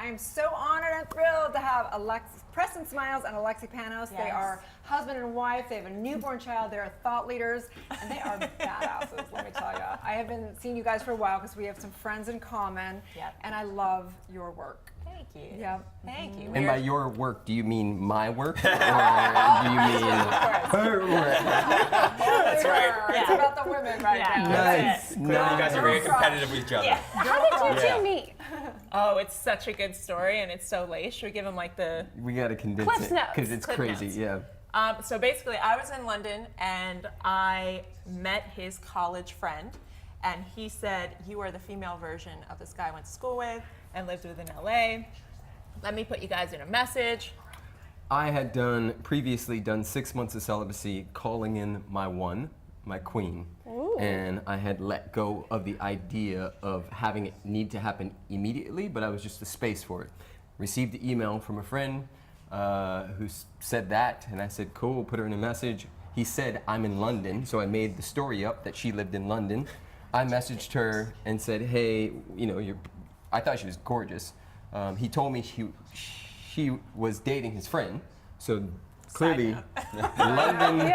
I'm so honored and thrilled to have Preston Smiles and Lexi Panos. Yes. They are husband and wife. They have a newborn child. They're thought leaders, and they are badasses, let me tell you. I have been seeing you guys for a while because we have some friends in common, and I love your work. Thank you. Yep. Thank you. And by your work, do you mean my work, or do you mean her work? That's right. It's about the women right now. Nice. Clearly, you guys are very competitive with each other. Yeah. How did you two meet? Oh, it's such a good story, and it's so late. Should we give them like the... We gotta condense Cliff's it notes. because it's Cliff crazy. notes. Yeah. So basically, I was in London, and I met his college friend, and he said, you are the female version of this guy I went to school with and lived with in LA. Let me put you guys in a message. I had previously done 6 months of celibacy, calling in my queen. Ooh. And I had let go of the idea of having it need to happen immediately, but I was just a space for it. Received the email from a friend who said that, and I said, cool, put her in a message. He said, I'm in London, so I made the story up that she lived in London. I messaged her and said, hey, you know, I thought she was gorgeous. He told me she was dating his friend, so clearly London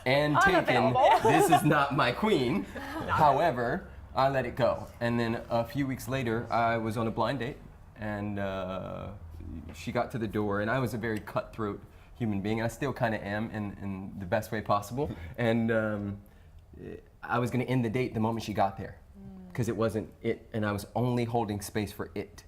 and taken, this is not my queen. However, I let it go. And then a few weeks later, I was on a blind date, and she got to the door, and I was a very cutthroat human being. I still kind of am in the best way possible. And I was going to end the date the moment she got there, because it wasn't it, and I was only holding space for it.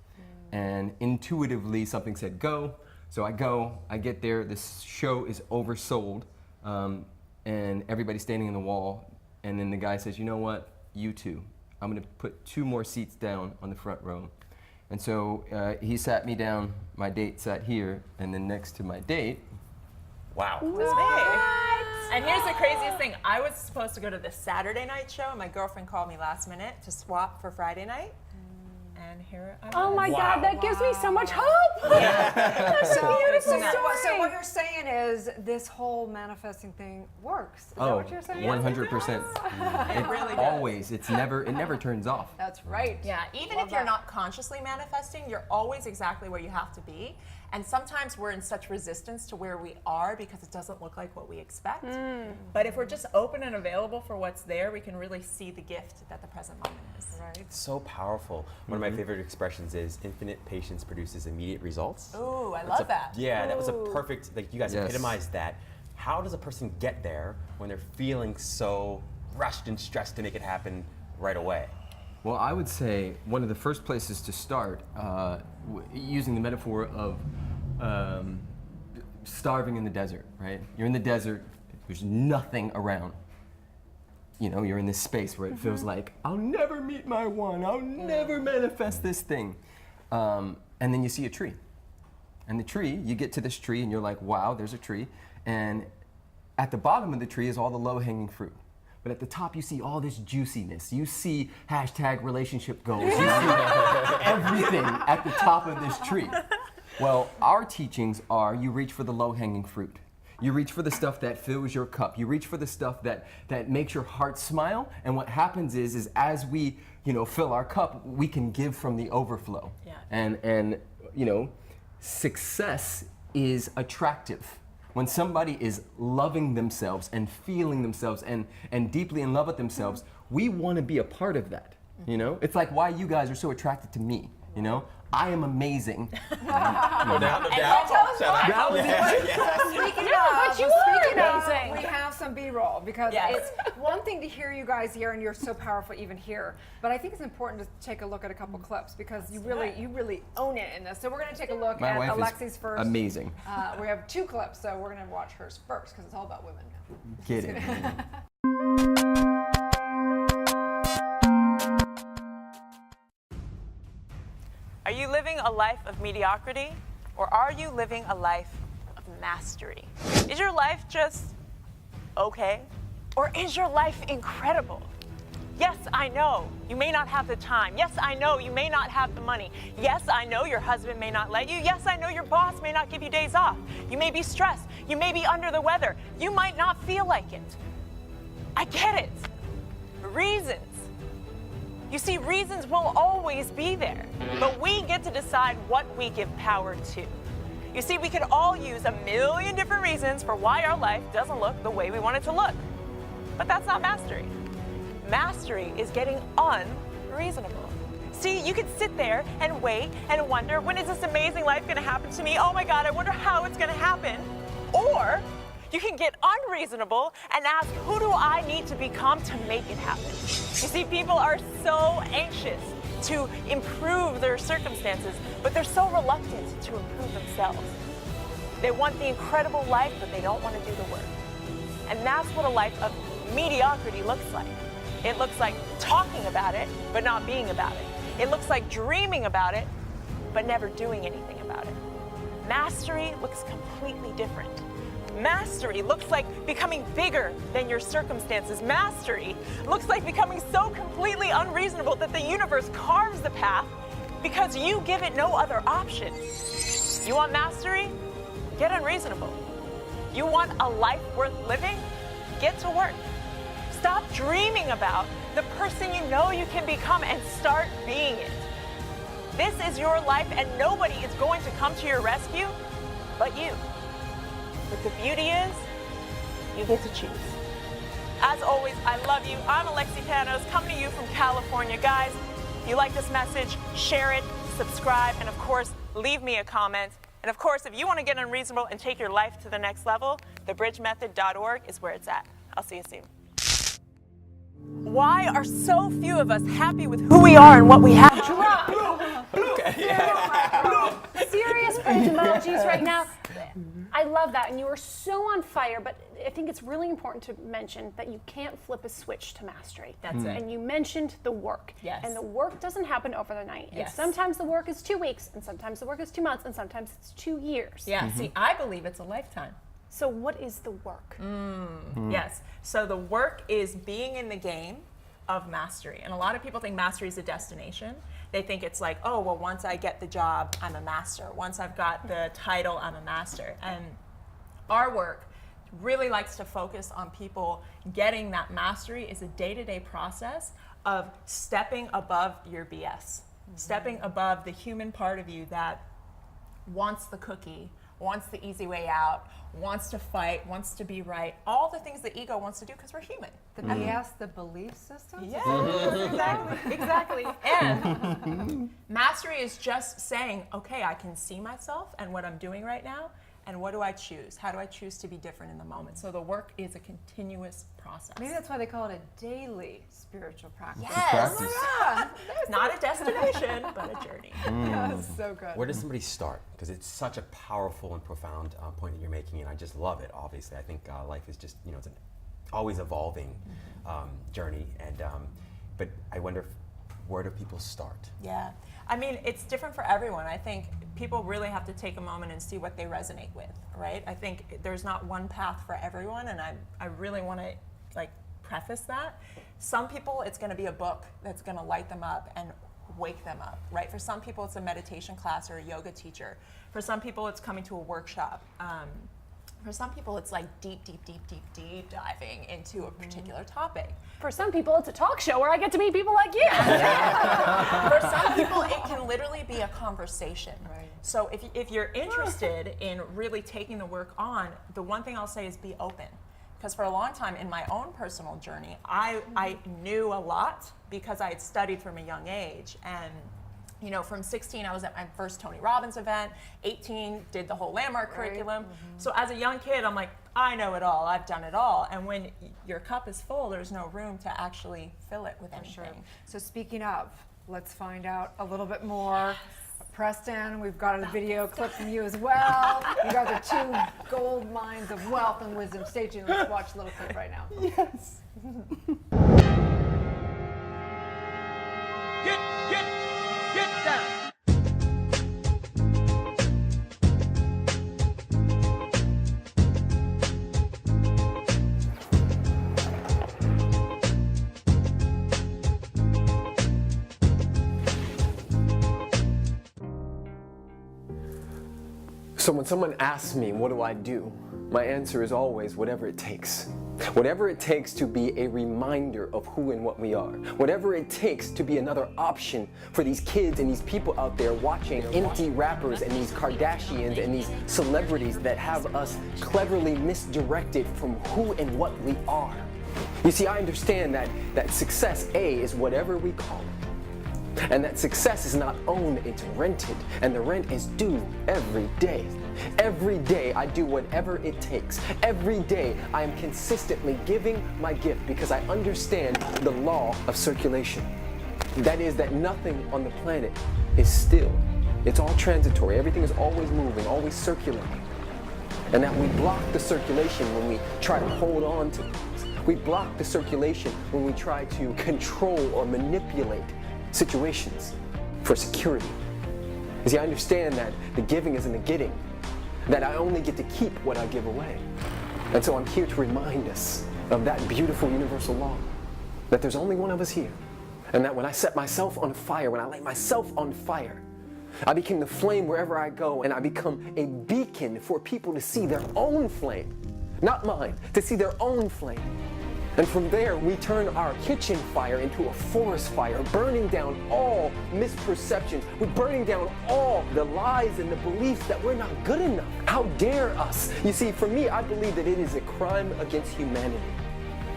And intuitively something said go, so I go, I get there, this show is oversold, and everybody's standing in the wall, and then the guy says, you know what, you two, I'm gonna put 2 more seats down on the front row. And so he sat me down, my date sat here, and then next to my date. Wow. It was me. And here's the craziest thing. I was supposed to go to the Saturday night show, and my girlfriend called me last minute to swap for Friday night. And here I am. Oh my God, that gives me so much hope. That's a beautiful story. So what you're saying is this whole manifesting thing works. Is that what you're saying? 100%. It really does. Always. It never turns off. That's right. Yeah, even if you're not consciously manifesting, you're always exactly where you have to be. And sometimes we're in such resistance to where we are because it doesn't look like what we expect. But if we're just open and available for what's there, we can really see the gift that the present moment is. Right. It's so powerful. One of my favorite expressions is infinite patience produces immediate results. Ooh, I love that. Yeah, that was a perfect, like you guys Yes. epitomized that. How does a person get there when they're feeling so rushed and stressed to make it happen right away? Well, I would say one of the first places to start, using the metaphor of starving in the desert, right? You're in the desert, there's nothing around. You know, you're in this space where it feels like, I'll never meet my one, I'll never manifest this thing. And then you see a tree. And the tree, you get to this tree and you're like, wow, there's a tree. And at the bottom of the tree is all the low-hanging fruit. But at the top, you see all this juiciness. You see #relationship goals. You see everything at the top of this tree. Well, our teachings are you reach for the low-hanging fruit. You reach for the stuff that fills your cup. You reach for the stuff that makes your heart smile. And what happens is as we, fill our cup, we can give from the overflow. Yeah. And success is attractive. When somebody is loving themselves and feeling themselves and deeply in love with themselves, we want to be a part of that. It's like why you guys are so attracted to me. I am amazing. No doubt. Speaking of, we have some B-roll because it's one thing to hear you guys here and you're so powerful even here, but I think it's important to take a look at a couple clips because you really own it in this. So we're going to take a look at Alexi's first. Amazing. We have 2 clips, so we're going to watch hers first because it's all about women now. Get it. Are you living a life of mediocrity, or are you living a life of mastery? Is your life just okay, or is your life incredible? Yes, I know you may not have the time. Yes, I know you may not have the money. Yes, I know your husband may not let you. Yes, I know your boss may not give you days off. You may be stressed. You may be under the weather. You might not feel like it. I get it. Reasons. You see, reasons will always be there, but we get to decide what we give power to. You see, we could all use a million different reasons for why our life doesn't look the way we want it to look. But that's not mastery. Mastery is getting unreasonable. See, you could sit there and wait and wonder, when is this amazing life going to happen to me? Oh my God, I wonder how it's going to happen. Or you can get unreasonable and ask, who do I need to become to make it happen? You see, people are so anxious to improve their circumstances, but they're so reluctant to improve themselves. They want the incredible life, but they don't want to do the work. And that's what a life of mediocrity looks like. It looks like talking about it, but not being about it. It looks like dreaming about it, but never doing anything about it. Mastery looks completely different. Mastery looks like becoming bigger than your circumstances. Mastery looks like becoming so completely unreasonable that the universe carves the path because you give it no other option. You want mastery? Get unreasonable. You want a life worth living? Get to work. Stop dreaming about the person you know you can become and start being it. This is your life and nobody is going to come to your rescue but you. But the beauty is, you get to choose. As always, I love you. I'm Lexi Panos, coming to you from California. Guys, if you like this message, share it, subscribe, and of course, leave me a comment. And of course, if you want to get unreasonable and take your life to the next level, thebridgemethod.org is where it's at. I'll see you soon. Why are so few of us happy with who we are and what we have? Serious bridge emojis right now. I love that, and you are so on fire, but I think it's really important to mention that you can't flip a switch to mastery. That's it. And you mentioned the work. Yes. And the work doesn't happen overnight. And Yes. sometimes the work is 2 weeks, and sometimes the work is 2 months, and sometimes it's 2 years. Yeah, see, I believe it's a lifetime. So what is the work? Yes. So the work is being in the game of mastery. And a lot of people think mastery is a destination. They think it's like, oh, well, once I get the job, I'm a master. Once I've got the title, I'm a master. And our work really likes to focus on people getting that mastery is a day-to-day process of stepping above your BS, stepping above the human part of you that wants the cookie, wants the easy way out, wants to fight, wants to be right, all the things the ego wants to do because we're human. The BS, the belief systems? Yeah, exactly. And mastery is just saying, okay, I can see myself and what I'm doing right now, and what do I choose? How do I choose to be different in the moment? So the work is a continuous process. Maybe that's why they call it a daily spiritual practice. Yes. Yeah. Not a destination, but a journey. That's so good. Where does somebody start? Because it's such a powerful and profound point that you're making, and I just love it. Obviously, I think life is just, it's an always evolving journey, and but I wonder, where do people start? Yeah. I mean, it's different for everyone. I think people really have to take a moment and see what they resonate with, right? I think there's not one path for everyone, and I really want to preface that. Some people, it's going to be a book that's going to light them up and wake them up, right? For some people, it's a meditation class or a yoga teacher. For some people, it's coming to a workshop. For some people, it's like deep diving into a particular topic. For some people, it's a talk show where I get to meet people like you. For some people, it can literally be a conversation. Right. So if you're interested in really taking the work on, the one thing I'll say is be open. Because for a long time in my own personal journey, I knew a lot because I had studied from a young age. And from 16, I was at my first Tony Robbins event. 18, did the whole Landmark curriculum. So as a young kid, I'm like, I know it all. I've done it all. And when your cup is full, there's no room to actually fill it with anything. Sure. So speaking of, let's find out a little bit more. Preston, we've got a video clip from you as well. You guys are two gold mines of wealth and wisdom. Stay tuned. Let's watch a little clip right now. Yes. Get down. So when someone asks me, what do I do? My answer is always whatever it takes. Whatever it takes to be a reminder of who and what we are. Whatever it takes to be another option for these kids and these people out there watching empty rappers and these Kardashians and these celebrities that have us cleverly misdirected from who and what we are. You see, I understand that success, A, is whatever we call it. And that success is not owned, it's rented. And the rent is due every day. Every day I do whatever it takes. Every day I am consistently giving my gift because I understand the law of circulation. That is that nothing on the planet is still. It's all transitory. Everything is always moving, always circulating. And that we block the circulation when we try to hold on to things. We block the circulation when we try to control or manipulate situations for security. You see, I understand that the giving isn't the getting, that I only get to keep what I give away. And so I'm here to remind us of that beautiful universal law, that there's only one of us here, and that when I set myself on fire, when I light myself on fire, I become the flame wherever I go, and I become a beacon for people to see their own flame, not mine, to see their own flame. And from there, we turn our kitchen fire into a forest fire, burning down all misperceptions. We're burning down all the lies and the beliefs that we're not good enough. How dare us? You see, for me, I believe that it is a crime against humanity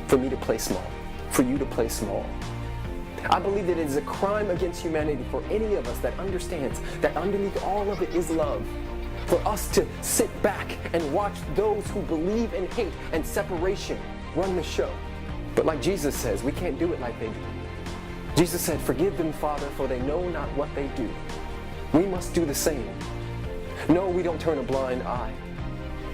for me to play small, for you to play small. I believe that it is a crime against humanity for any of us that understands that underneath all of it is love. For us to sit back and watch those who believe in hate and separation run the show. But like Jesus says, we can't do it like they do. Jesus said, forgive them, Father, for they know not what they do. We must do the same. No, we don't turn a blind eye,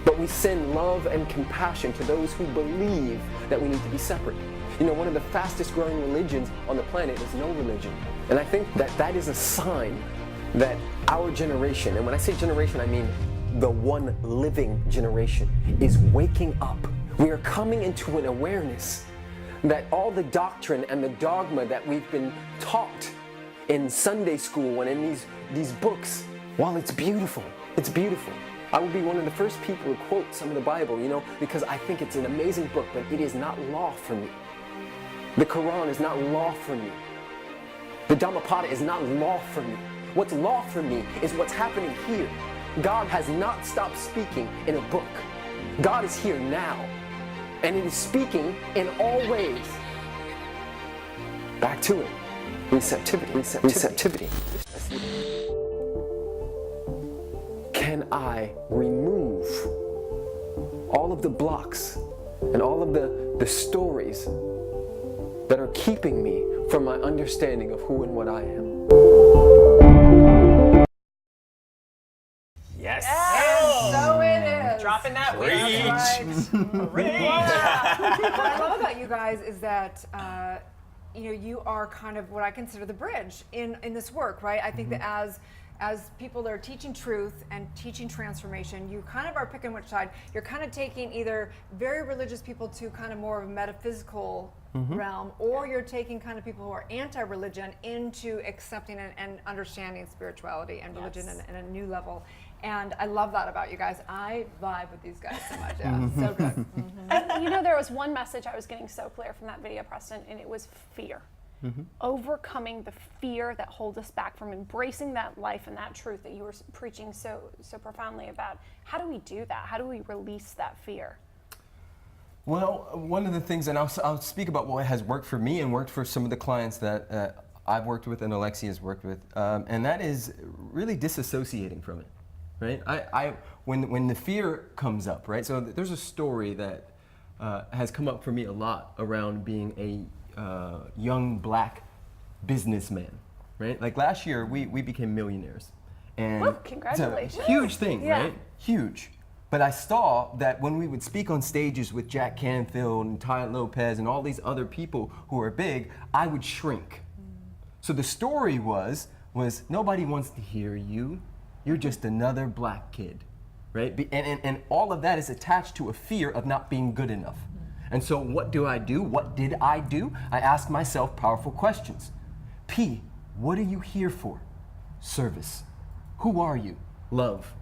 but we send love and compassion to those who believe that we need to be separate. You know, one of the fastest growing religions on the planet is no religion. And I think that that is a sign that our generation, and when I say generation, I mean the one living generation, is waking up. We are coming into an awareness that all the doctrine and the dogma that we've been taught in Sunday school and in these books, while it's beautiful, I will be one of the first people to quote some of the Bible, you know, because I think it's an amazing book, but it is not law for me. The Quran is not law for me. The Dhammapada is not law for me. What's law for me is what's happening here. God has not stopped speaking in a book. God is here now. And it is speaking in all ways. Back to it. Receptivity. Can I remove all of the blocks and all of the stories that are keeping me from my understanding of who and what I am? Yes. So it is. Dropping that Preach. Preach. What I love about you guys is that you are kind of what I consider the bridge in this work, right? I think that as people that are teaching truth and teaching transformation, you kind of are picking which side. You're kind of taking either very religious people to kind of more of a metaphysical realm, or you're taking kind of people who are anti-religion into accepting and understanding spirituality and religion in a new level. And I love that about you guys. I vibe with these guys so much. Yeah, so good. And you know, there was one message I was getting so clear from that video, Preston, and it was fear. Overcoming the fear that holds us back from embracing that life and that truth that you were preaching so profoundly about. How do we do that? How do we release that fear? Well, one of the things, and I'll speak about what has worked for me and worked for some of the clients that I've worked with and Lexi has worked with, and that is really disassociating from it, right? When the fear comes up, right? So there's a story that has come up for me a lot around being a young black businessman, right? Like last year, we became millionaires, and Woo, congratulations! It's a huge thing, Yeah. right? Huge. But I saw that when we would speak on stages with Jack Canfield and Ty Lopez and all these other people who are big, I would shrink. So the story was nobody wants to hear you. You're just another black kid, right? And all of that is attached to a fear of not being good enough. And so what do? What did I do? I asked myself powerful questions. P, what are you here for? Service. Who are you? Love.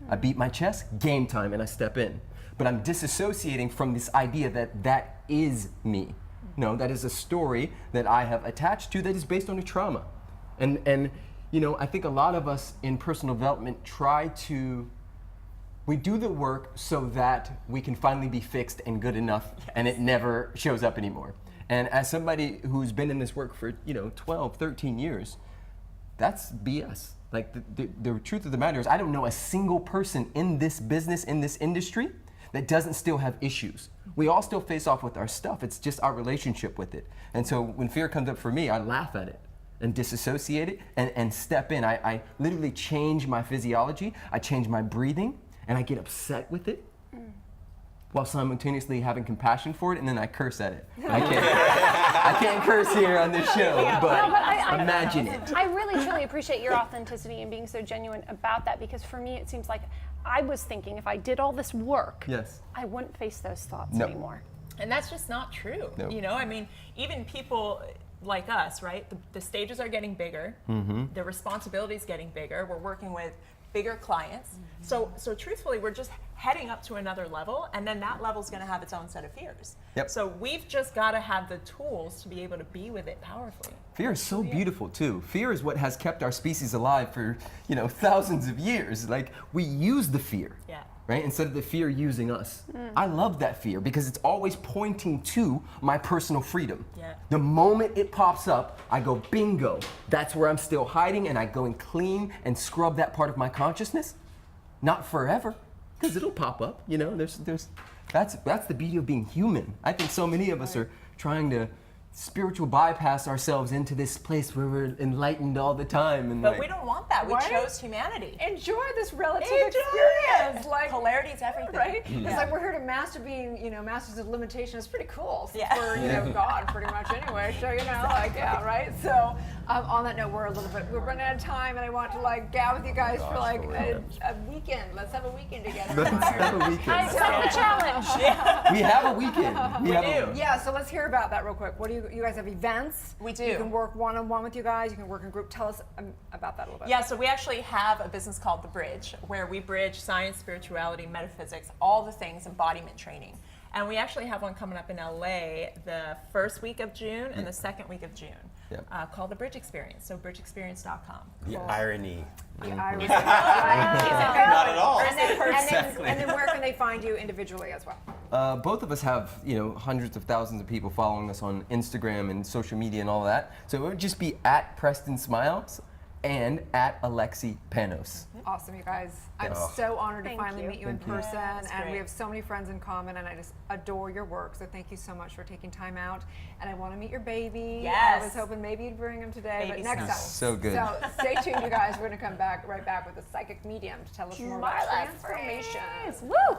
I beat my chest, game time, and I step in. But I'm disassociating from this idea that that is me. No, that is a story that I have attached to that is based on a trauma. And you know, I think a lot of us in personal development we do the work so that we can finally be fixed and good enough, and it never shows up anymore. And as somebody who's been in this work for, 12, 13 years, that's BS. Like the truth of the matter is, I don't know a single person in this business, in this industry, that doesn't still have issues. We all still face off with our stuff. It's just our relationship with it. And so when fear comes up for me, I laugh at it and disassociate it and step in. I literally change my physiology, I change my breathing, and I get upset with it while simultaneously having compassion for it, and then I curse at it. I can't curse here on this show, but imagine it. I really truly appreciate your authenticity and being so genuine about that, because for me it seems like I was thinking if I did all this work, I wouldn't face those thoughts anymore. And that's just not true. Nope. You know, I mean, even people like us, right? The stages are getting bigger. The responsibility's getting bigger. We're working with bigger clients. So truthfully, we're just heading up to another level, and then that level's going to have its own set of fears. So we've just got to have the tools to be able to be with it powerfully. Fear is so beautiful too. Fear is what has kept our species alive for, thousands of years. Like, we use the fear. Right? Instead of the fear using us. I love that fear because it's always pointing to my personal freedom. The moment it pops up, I go, bingo, that's where I'm still hiding, and I go and clean and scrub that part of my consciousness. Not forever, because it'll pop up, that's the beauty of being human. I think so many of us are trying to spiritual bypass ourselves into this place where we're enlightened all the time, but we don't want that. We chose humanity. Enjoy this relative experience. Like, polarity is everything, right? It's like we're here to master being, masters of limitation. It's pretty cool for God, pretty much anyway. So right. So on that note, we're running out of time, and I want to get with you guys for a weekend. Let's have a weekend together. Let's have a weekend. I accept the challenge. We have a weekend. We do. Yeah. So let's hear about that real quick. What do you guys have events? We do. You can work one-on-one with you guys. You can work in group. Tell us about that a little bit. Yeah, so we actually have a business called The Bridge, where we bridge science, spirituality, metaphysics, all the things, embodiment training. And we actually have one coming up in LA the first week of June and the second week of June, called the Bridge Experience. So bridgeexperience.com. The irony. The irony. Not at all. And then where can they find you individually as well? Both of us have, hundreds of thousands of people following us on Instagram and social media and all that. So it would just be at Preston Smiles and at Lexi Panos. Awesome, you guys. I'm so honored to finally meet you in person, and great. we have so many friends in common, and I just adore your work. So thank you so much for taking time out. And I want to meet your baby. Yes. I was hoping maybe you'd bring him today, Baby but next time. So good. So stay tuned, you guys. We're going to come right back with a psychic medium to tell us more about transformation. Woo!